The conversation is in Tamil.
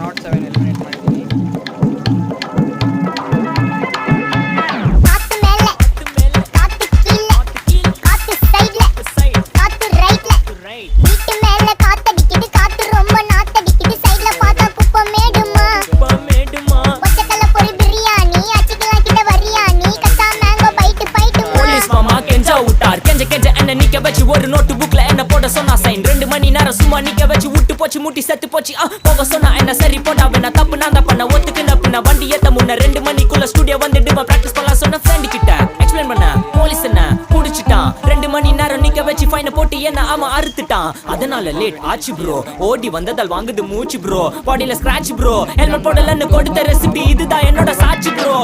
ನಾಟ್ 7 ಎಲಿಮಿನೇಟ್ ಮಾಡಿದ್ದೀನಿ. ஒரு நோட்டு புக்ல என்ன போட சொன்னா சைன் 2 மணி நேரம் சும்மா நிக்க வச்சு விட்டு போச்சு முட்டி செத்து போச்சு போக சொன்னா என்ன சரி போட்டா வேணா தப்பு நான் தான் பண்ண ஒத்துக்குன பின்ன வண்டி ஏத்த முன்ன 2 மணிக்குள்ள ஸ்டுடியோ வந்துட்டு பிராக்டிஸ் பண்ணலாம் சொன்ன ஃப்ரெண்ட் கிட்ட எக்ஸ்பிளைன் பண்ண போலீஸ் என்ன புடிச்சிட்டான் 2 மணி நேரம் நிக்க வச்சு ஃபைனை போட்டு என்ன அவன் அறுத்துட்டான் அதனால லேட் ஆச்சு ப்ரோ ஓடி வந்ததால் வாங்குது மூச்சு ப்ரோ பாடியில ஸ்கிராட்ச் ப்ரோ ஹெல்மெட் போடலன்னு கொடுத்த ரெசிபி இதுதான் என்னோட சாட்சி ப்ரோ